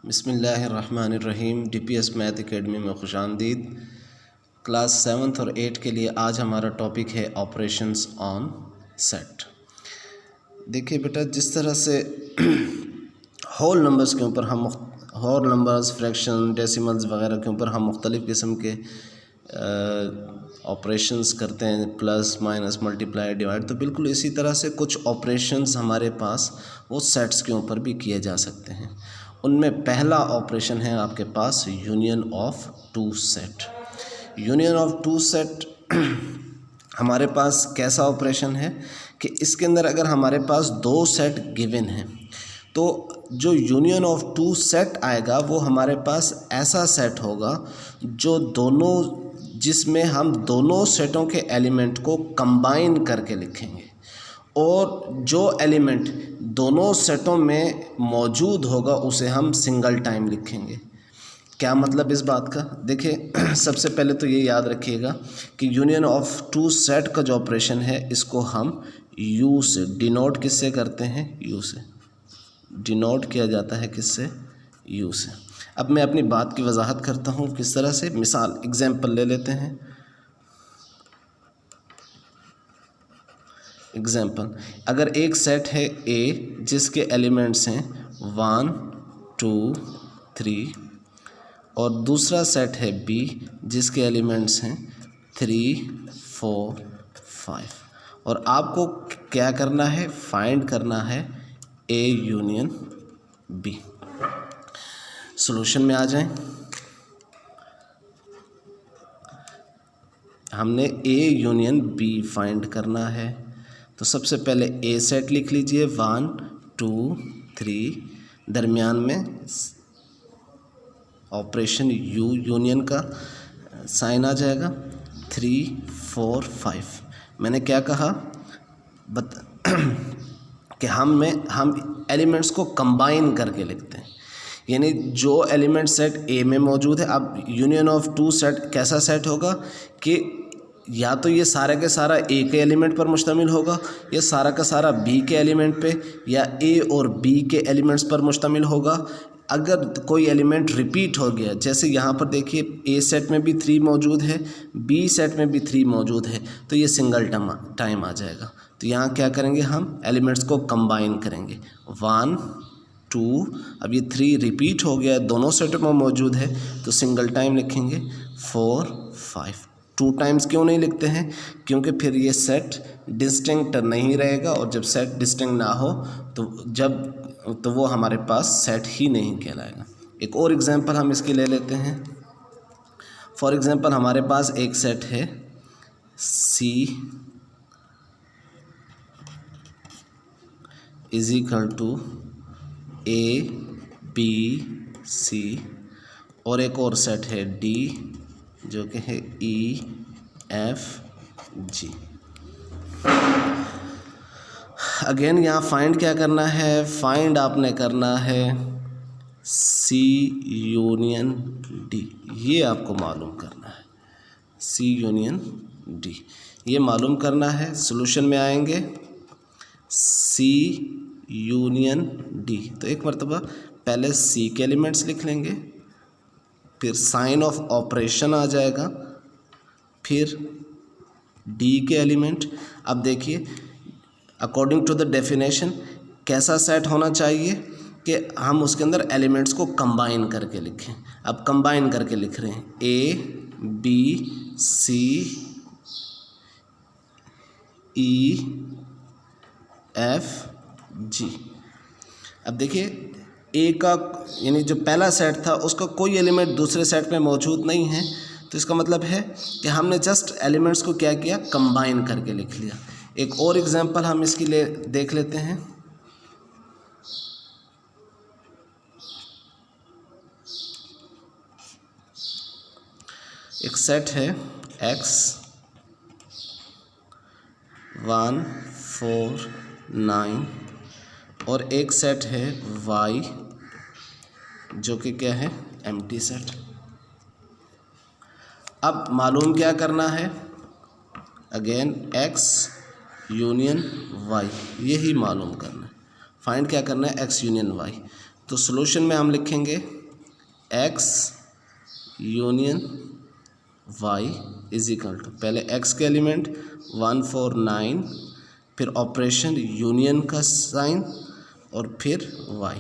बिस्मिल्लाहिर्रहमानिर्रहीम। DPS math academy में खुशामदीद। Class 7th और 8 के लिए आज हमारा टॉपिक है ऑपरेशंस ऑन सेट। देखिए बेटा, जिस तरह से होल नंबर्स के ऊपर हम होल नंबर्स, फ्रैक्शन, डेसिमल्स वगैरह के ऊपर हम मुख्तलिफ़ किस्म के ऑपरेशंस करते हैं, प्लस माइनस मल्टीप्लाई डिवाइड, तो बिल्कुल इसी तरह से कुछ ऑपरेशंस हमारे पास वो सेट्स के ऊपर भी किए जा सकते हैं। उनमें पहला ऑपरेशन है आपके पास union of two set. Union of two set हमारे पास कैसा ऑपरेशन है कि इसके अंदर अगर हमारे पास दो सेट गिवन हैं तो जो यूनियन ऑफ टू सेट आएगा वो हमारे पास ऐसा सेट होगा जो जिसमें हम दोनों सेटों के एलिमेंट को कंबाइन करके लिखेंगे, और जो एलिमेंट दोनों सेटों में मौजूद होगा उसे हम सिंगल टाइम लिखेंगे। क्या मतलब इस बात का? देखिए, सबसे पहले तो ये याद रखिएगा कि यूनियन ऑफ टू सेट का जो ऑपरेशन है इसको हम यू से डिनोट किससे करते हैं? यू से डिनोट किया जाता है। किससे? यू से। अब मैं अपनी बात की वजाहत करता हूँ किस तरह से। मिसाल एग्जाम्पल ले लेते हैं। एग्जाम्पल, अगर एक सेट है ए जिसके एलिमेंट्स हैं 1 2 3 और दूसरा सेट है बी जिसके एलिमेंट्स हैं 3 4 5, और आपको क्या करना है? फाइंड करना है ए यूनियन बी। सॉल्यूशन में आ जाएं। हमने ए यूनियन बी फाइंड करना है, तो सबसे पहले ए सेट लिख लीजिए 1 2 3, दरमियान में ऑपरेशन यू यूनियन का साइन आ जाएगा 3 4 5। मैंने क्या कहा? कि हम एलिमेंट्स को कंबाइन करके लिखते हैं, यानी जो एलिमेंट सेट ए में मौजूद है। अब यूनियन ऑफ टू सेट कैसा सेट होगा कि या तो ये सारा के सारा ए के एलिमेंट पर मुश्तमिल होगा, या सारा का सारा बी के एलिमेंट पे, या ए और बी के एलिमेंट्स पर मुश्तमिल होगा। अगर कोई एलिमेंट रिपीट हो गया, जैसे यहाँ पर देखिए ए सेट में भी 3 मौजूद है, बी सेट में भी 3 मौजूद है, तो ये सिंगल टाइम आ जाएगा। तो यहाँ क्या करेंगे? हम एलिमेंट्स को कंबाइन करेंगे 1 2। अब ये 3 रिपीट हो गया, दोनों सेट में मौजूद है, तो सिंगल टाइम लिखेंगे 4 5। 2 टाइम्स क्यों नहीं लिखते हैं? क्योंकि फिर ये सेट डिस्टिंक्ट नहीं रहेगा, और जब सेट डिस्टिंक्ट ना हो तो वो हमारे पास सेट ही नहीं कहलाएगा। एक और एग्जांपल हम इसकी ले लेते हैं। फॉर एग्जांपल, हमारे पास एक सेट है C is equal to A B C, और एक और सेट है D जो कि है E F G। अगेन यहाँ फाइंड क्या करना है? फाइंड आपने करना है C यूनियन D। ये आपको मालूम करना है, C यूनियन D ये मालूम करना है। सॉल्यूशन में आएंगे C यूनियन D, तो एक मरतबा पहले C के एलिमेंट्स लिख लेंगे, फिर साइन ऑफ ऑपरेशन आ जाएगा, फिर D के एलिमेंट। अब देखिए, अकॉर्डिंग टू द डेफिनेशन कैसा सेट होना चाहिए कि हम उसके अंदर एलिमेंट्स को कंबाइन करके लिखें। अब कंबाइन करके लिख रहे हैं A B C E F G। अब देखिए, ए का यानी जो पहला सेट था उसका कोई एलिमेंट दूसरे सेट में मौजूद नहीं है, तो इसका मतलब है कि हमने जस्ट एलिमेंट्स को क्या किया? कंबाइन करके लिख लिया। एक और एग्जांपल हम इसके लिए देख लेते हैं। एक सेट है X 1 4 9, और एक सेट है Y जो कि क्या है? Empty set. अब मालूम क्या करना है? अगेन X यूनियन Y, यही मालूम करना है। फाइंड क्या करना है? X union Y। तो सॉल्यूशन में हम लिखेंगे x union y is equal to, पहले x के एलिमेंट 1 4 9, फिर ऑपरेशन यूनियन का साइन और फिर y।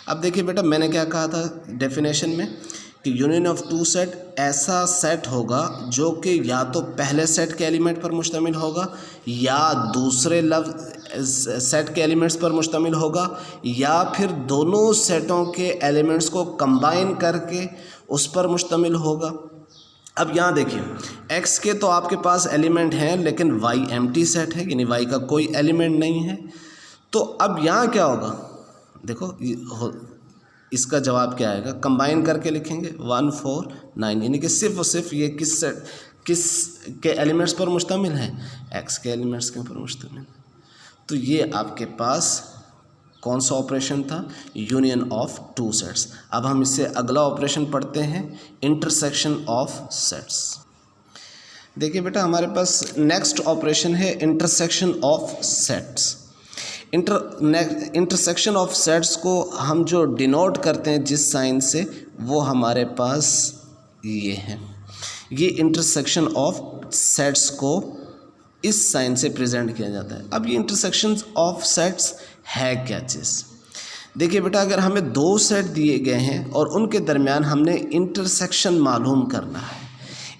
अब देखिए बेटा, मैंने क्या कहा था डेफिनेशन में कि यूनियन ऑफ टू सेट ऐसा सेट होगा जो कि या तो पहले सेट के एलिमेंट पर मुश्तमिल होगा या दूसरे सेट के एलिमेंट्स पर मुश्तमिल होगा या फिर दोनों सेटों के एलिमेंट्स को कंबाइन करके उस पर मुश्तमिल होगा। अब यहाँ देखिए, x के तो आपके पास एलिमेंट हैं लेकिन y एम्प्टी सेट है, यानी y का कोई एलिमेंट नहीं है। तो अब यहाँ क्या होगा, देखो इसका जवाब क्या आएगा, कंबाइन करके लिखेंगे 1 4 9, यानी कि सिर्फ और सिर्फ ये किस के एलिमेंट्स पर मुश्तमिल है, x के एलिमेंट्स के ऊपर मुश्तमिल। तो ये आपके पास कौन सा ऑपरेशन था, यूनियन ऑफ टू सेट्स। अब हम इससे अगला ऑपरेशन पढ़ते हैं, इंटरसेक्शन ऑफ सेट्स। देखिए बेटा, हमारे पास नेक्स्ट ऑपरेशन है intersection of sets. Intersection of sets को हम जो डिनोट करते हैं जिस साइन से, वो हमारे पास ये है। ये इंटरसेक्शन ऑफ सेट्स को इस साइन से प्रेजेंट किया जाता है। अब ये इंटरसेक्शन ऑफ सेट्स है क्या चीज़, देखिए बेटा, अगर हमें दो सेट दिए गए हैं और उनके दरमियान हमने इंटरसेक्शन मालूम करना है।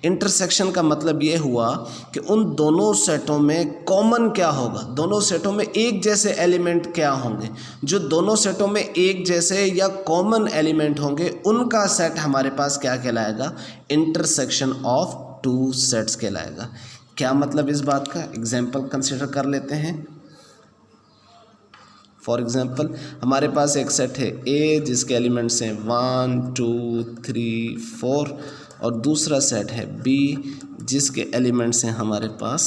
इंटरसेक्शन का मतलब ये हुआ कि उन दोनों सेटों में कॉमन क्या होगा, दोनों सेटों में एक जैसे एलिमेंट क्या होंगे। जो दोनों सेटों में एक जैसे या कॉमन एलिमेंट होंगे उनका सेट हमारे पास क्या कहलाएगा, इंटरसेक्शन ऑफ टू सेट्स कहलाएगा। क्या मतलब इस बात का, एग्जाम्पल कंसिडर कर लेते हैं। फॉर एग्जाम्पल, हमारे पास एक सेट है A जिसके एलिमेंट्स हैं 1 2 3 4 और दूसरा सेट है B जिसके एलिमेंट्स हैं हमारे पास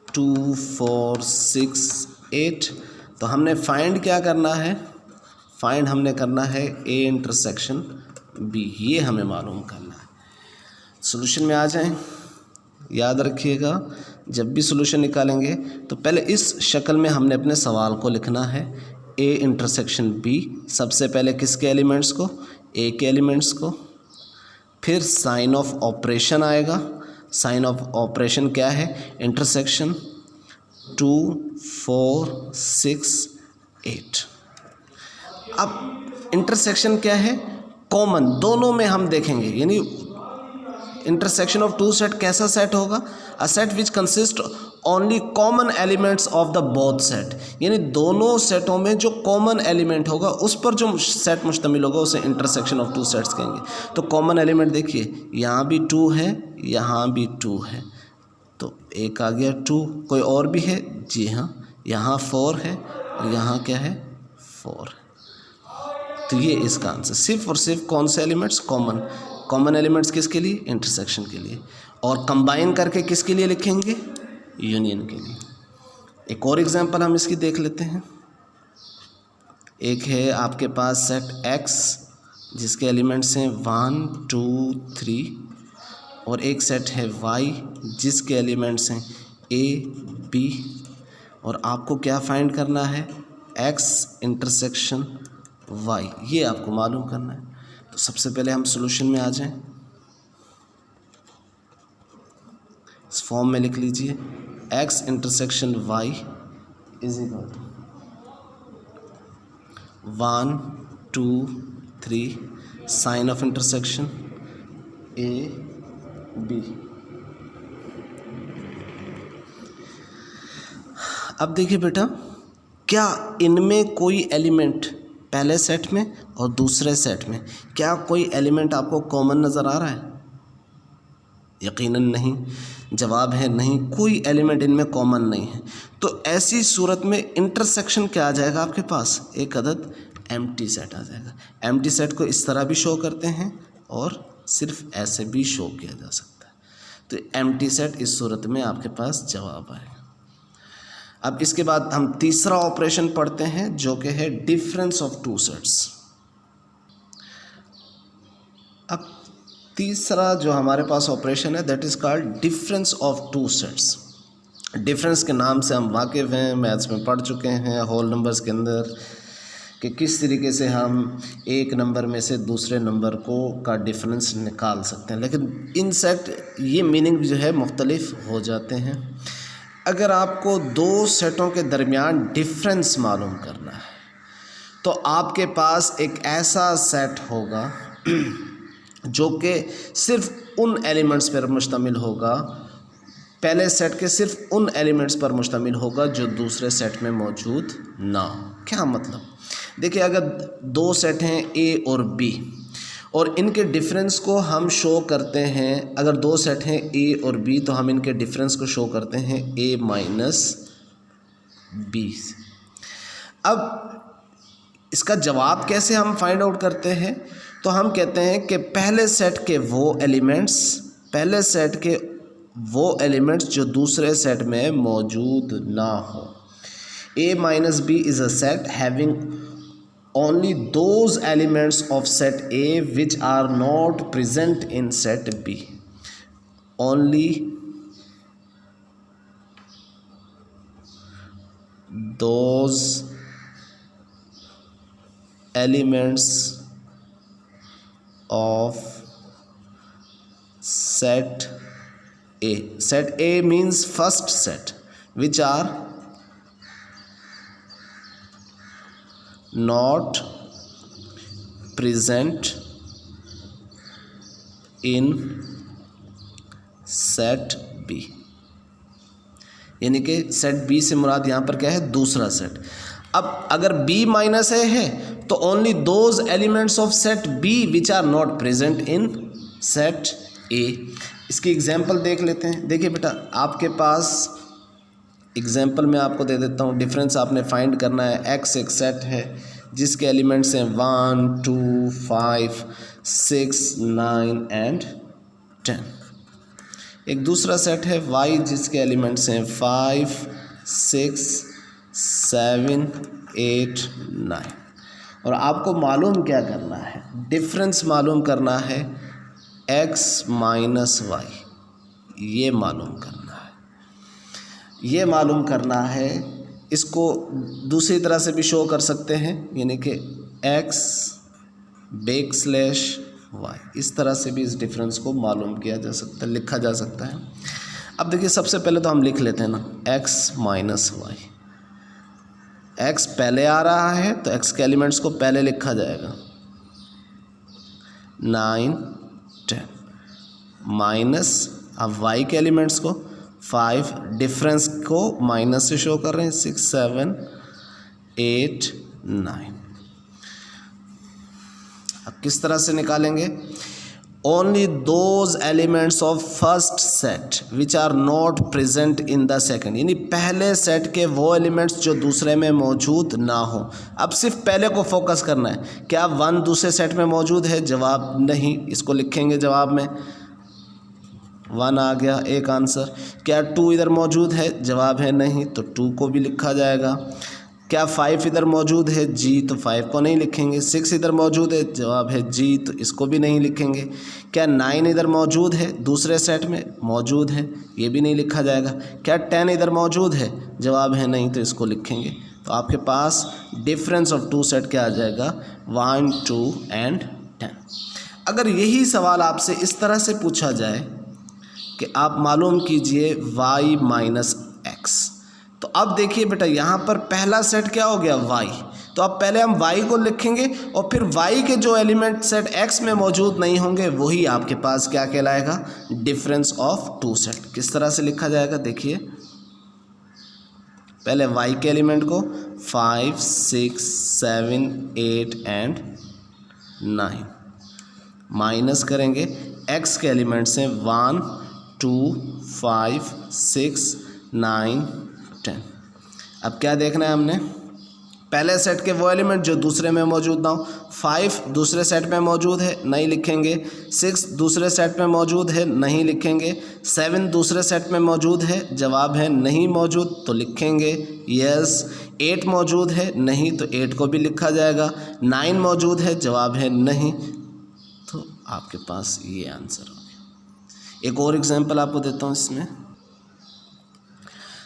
2 4 6 8। तो हमने फाइंड क्या करना है, फाइंड हमने करना है A इंटरसेक्शन B, ये हमें मालूम करना है। सॉल्यूशन में आ जाएं। याद रखिएगा, जब भी सॉल्यूशन निकालेंगे तो पहले इस शक्ल में हमने अपने सवाल को लिखना है, A इंटरसेक्शन B। सबसे पहले किसके एलिमेंट्स को, A के एलिमेंट्स को, फिर साइन ऑफ ऑपरेशन आएगा। साइन ऑफ ऑपरेशन क्या है, इंटरसेक्शन 2 4 6 8। अब इंटरसेक्शन क्या है, कॉमन, दोनों में हम देखेंगे, यानी इंटरसेक्शन ऑफ टू सेट कैसा सेट होगा, a set which consist only common elements of the both set, यानी दोनों सेटों में जो कॉमन एलिमेंट होगा उस पर जो सेट मुश्तमिल होगा उसे इंटरसेक्शन ऑफ टू सेट्स कहेंगे। तो कॉमन एलिमेंट देखिए, यहाँ भी 2 है, यहाँ भी 2 है, तो एक आ गया 2। कोई और भी है, जी हाँ, यहाँ 4 है और यहाँ क्या है 4। तो ये इसका आंसर, सिर्फ और सिर्फ कौन से एलिमेंट्स, कॉमन एलिमेंट्स किसके लिए, इंटरसेक्शन के लिए, और कंबाइन करके किसके लिए लिखेंगे, यूनियन के लिए। एक और एग्जांपल हम इसकी देख लेते हैं। एक है आपके पास सेट X जिसके एलिमेंट्स हैं 1 2 3 और एक सेट है Y जिसके एलिमेंट्स हैं A B, और आपको क्या फाइंड करना है, X इंटरसेक्शन Y, ये आपको मालूम करना है। तो सबसे पहले हम सॉल्यूशन में आ जाएं। इस फॉर्म में लिख लीजिए, x intersection y is equal to 1 2 3 sign of intersection a b। अब देखिए बेटा, क्या इनमें कोई एलिमेंट, पहले सेट में और दूसरे सेट में, क्या कोई एलिमेंट आपको कॉमन नज़र आ रहा है? यकीनन नहीं। जवाब है नहीं, कोई एलिमेंट इनमें कॉमन नहीं है। तो ऐसी सूरत में इंटरसेक्शन क्या आ जाएगा आपके पास, एक अदद एम्प्टी सेट आ जाएगा। एम्प्टी सेट को इस तरह भी शो करते हैं और सिर्फ ऐसे भी शो किया जा सकता है। तो एम्प्टी सेट इस सूरत में आपके पास जवाब आएगा। अब इसके बाद हम तीसरा ऑपरेशन पढ़ते हैं जो कि है डिफरेंस ऑफ टू सेट्स। अब तीसरा जो हमारे पास ऑपरेशन है that is called difference of two sets. Difference के नाम से हम वाकिफ़ हैं, मैथ्स में पढ़ चुके हैं, होल नंबर्स के अंदर कि किस तरीके से हम एक नंबर में से दूसरे नंबर का डिफरेंस निकाल सकते हैं, लेकिन इन सेट ये मीनिंग जो है मुख्तलिफ हो जाते हैं। अगर आपको दो सेटों के दरमियान डिफरेंस मालूम करना है तो आपके पास एक ऐसा सेट होगा जो कि सिर्फ उन एलिमेंट्स पर मुश्तमिल होगा, पहले सेट के सिर्फ उन एलिमेंट्स पर मुश्तमिल होगा जो दूसरे सेट में मौजूद ना हो। क्या मतलब? देखिए, अगर दो सेट हैं ए और बी और इनके डिफरेंस को हम शो करते हैं, अगर दो सेट हैं ए और बी तो हम इनके डिफरेंस को शो करते हैं ए माइनस बी। अब इसका जवाब कैसे हम फाइंड आउट करते हैं? तो हम कहते हैं कि पहले सेट के वो एलिमेंट्स जो दूसरे सेट में मौजूद ना हो। A minus B is a set having only those elements of set A which are not present in set B. Only those elements of set A. Set A means first set, which are not present in set B। यानी कि set B से मुराद यहाँ पर क्या है? दूसरा set. अब अगर B माइनस A है तो only those elements of set B which are not present in set A। इसकी एग्जांपल देख लेते हैं। देखिए बेटा, आपके पास एग्जांपल में आपको दे देता हूँ। डिफरेंस आपने फाइंड करना है। एक्स एक सेट है जिसके एलिमेंट्स हैं 1, 2, 5, 6, 9 एंड 10। एक दूसरा सेट है वाई जिसके एलिमेंट्स हैं 5, 6, 7, 8, 9। और आपको मालूम क्या करना है? डिफरेंस मालूम करना है x माइनस वाई। ये मालूम करना है। इसको दूसरी तरह से भी शो कर सकते हैं, यानी कि x \y। इस तरह से भी इस डिफरेंस को मालूम किया जा सकता है, लिखा जा सकता है। अब देखिए, सबसे पहले तो हम लिख लेते हैं ना x माइनस वाई। x पहले आ रहा है तो x के एलिमेंट्स को पहले लिखा जाएगा 9, 10 माइनस अब y के एलिमेंट्स को 5, डिफरेंस को माइनस से शो कर रहे हैं 6, 7, 8, 9। अब किस तरह से निकालेंगे? Only those elements of first set which are not present in the second. यानी पहले सेट के वो एलिमेंट्स जो दूसरे में मौजूद ना हो। अब सिर्फ पहले को फोकस करना है। क्या 1 दूसरे सेट में मौजूद है? जवाब नहीं। इसको लिखेंगे जवाब में 1 आ गया, एक आंसर। क्या 2 इधर मौजूद है? जवाब है नहीं, तो 2 को भी लिखा जाएगा। क्या 5 इधर मौजूद है? जी, तो 5 को नहीं लिखेंगे। 6 इधर मौजूद है? जवाब है जी, तो इसको भी नहीं लिखेंगे। क्या 9 इधर मौजूद है? दूसरे सेट में मौजूद है, ये भी नहीं लिखा जाएगा। क्या 10 इधर मौजूद है? जवाब है नहीं, तो इसको लिखेंगे। तो आपके पास डिफरेंस ऑफ 2 सेट क्या आ जाएगा? 1, 2 एंड 10। अगर यही सवाल आपसे इस तरह से पूछा जाए कि आप मालूम कीजिए y माइनस एक्स, तो अब देखिए बेटा, यहाँ पर पहला सेट क्या हो गया? y। तो अब पहले हम y को लिखेंगे और फिर y के जो एलिमेंट सेट x में मौजूद नहीं होंगे वही आपके पास क्या कहलाएगा? Difference of 2 set. किस तरह से लिखा जाएगा? देखिए, पहले y के एलिमेंट को 5, 6, 7, 8 एंड 9 माइनस करेंगे। x के एलिमेंट्स हैं 1, 2, 5, 6, 9, 10। अब क्या देखना है हमने? पहले सेट के वो एलिमेंट जो दूसरे में मौजूद ना हो। 5 दूसरे सेट में मौजूद है, नहीं लिखेंगे। 6 दूसरे सेट में मौजूद है, नहीं लिखेंगे। 7 दूसरे सेट में मौजूद है, जवाब है नहीं मौजूद, तो लिखेंगे यस। 8 मौजूद है, नहीं, तो 8 को भी लिखा जाएगा। 9 मौजूद है, जवाब है नहीं, तो आपके पास ये आंसर हो गया। एक और एग्जांपल आपको देता हूँ इसमें।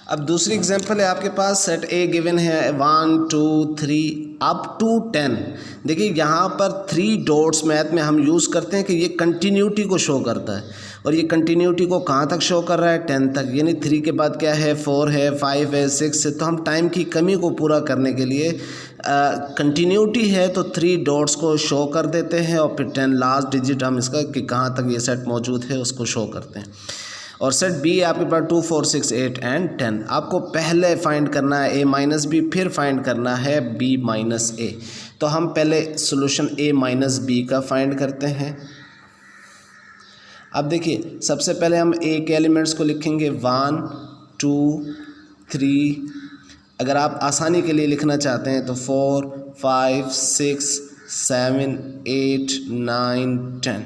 अब दूसरी एग्जांपल है, आपके पास सेट ए गिवन है 1, 2, 3 अप टू 10। देखिए यहाँ पर 3 डॉट्स मैथ में हम यूज़ करते हैं कि ये कंटिन्यूटी को शो करता है, और ये कंटिन्यूटी को कहाँ तक शो कर रहा है, 10 तक। यानी 3 के बाद क्या है, 4 है, 5 है, 6 है। तो हम टाइम की कमी को पूरा करने के लिए कंटिन्यूटी है तो 3 डॉट्स को शो कर देते हैं, और फिर 10 लास्ट डिजिट हम इसका कि कहाँ तक ये सेट मौजूद है उसको शो करते हैं। और सेट बी आपके पास 2, 4, 6, 8 एंड 10। आपको पहले फाइंड करना है a माइनस बी, फिर फाइंड करना है b माइनस ए। तो हम पहले सोल्यूशन a माइनस बी का फाइंड करते हैं। अब देखिए सबसे पहले हम a के एलिमेंट्स को लिखेंगे 1, 2, 3। अगर आप आसानी के लिए लिखना चाहते हैं तो 4, 5, 6, 7, 8, 9, 10।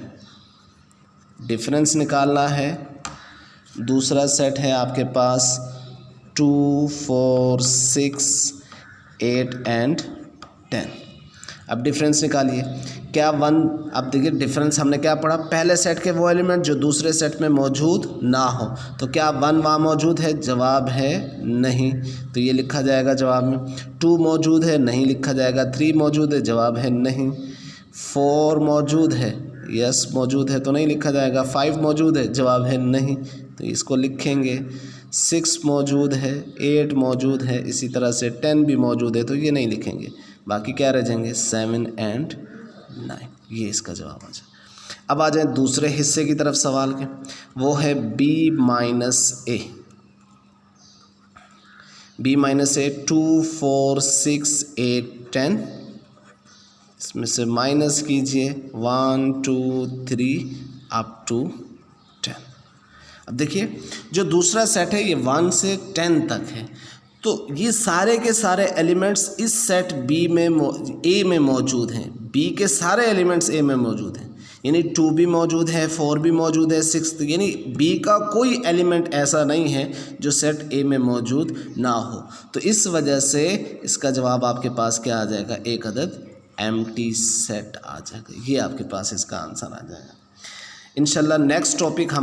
डिफरेंस निकालना है। दूसरा सेट है आपके पास 2, 4, 6, 8 एंड 10। अब डिफरेंस निकालिए। क्या 1, अब देखिए डिफरेंस हमने क्या पढ़ा, पहले सेट के वो एलिमेंट जो दूसरे सेट में मौजूद ना हो। तो क्या 1 वहाँ मौजूद है, जवाब है नहीं, तो ये लिखा जाएगा जवाब में। 2 मौजूद है, नहीं लिखा जाएगा। 3 मौजूद है, जवाब है नहीं। 4 मौजूद है, यस मौजूद है, तो नहीं लिखा जाएगा। 5 मौजूद है, जवाब है नहीं, तो इसको लिखेंगे। 6 मौजूद है, 8 मौजूद है, इसी तरह से 10 भी मौजूद है, तो ये नहीं लिखेंगे। बाकी क्या रह जाएंगे, 7 एंड 9। ये इसका जवाब आ जाए। अब आ जाए दूसरे हिस्से की तरफ सवाल के, वो है b माइनस ए। b माइनस ए 2, 4, 6, 8, 10। इसमें से माइनस कीजिए 1, 2, 3 अप टू 10। अब देखिए जो दूसरा सेट है ये 1 से 10 तक है, तो ये सारे के सारे एलिमेंट्स इस सेट बी में ए में मौजूद हैं। बी के सारे एलिमेंट्स ए में मौजूद हैं, यानी 2 भी मौजूद है, 4 भी मौजूद है, 6, यानी बी का कोई एलिमेंट ऐसा नहीं है जो सेट ए में मौजूद ना हो। तो इस वजह से इसका जवाब आपके पास क्या आ जाएगा, एक अदद एम्प्टी सेट आ जाएगा। ये आपके पास इसका आंसर आ जाएगा। इंशाल्लाह नेक्स्ट टॉपिक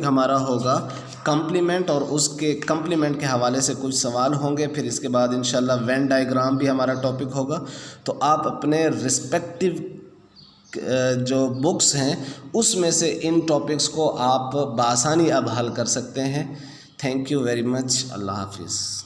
हमारा होगा कम्प्लीमेंट, और उसके कम्प्लीमेंट के हवाले से कुछ सवाल होंगे। फिर इसके बाद इंशाल्लाह वेन डायग्राम भी हमारा टॉपिक होगा। तो आप अपने रिस्पेक्टिव जो बुक्स हैं उसमें से इन टॉपिक्स को आप बआसानी अब हल कर सकते हैं। Thank you very much. अल्लाह हाफिज़।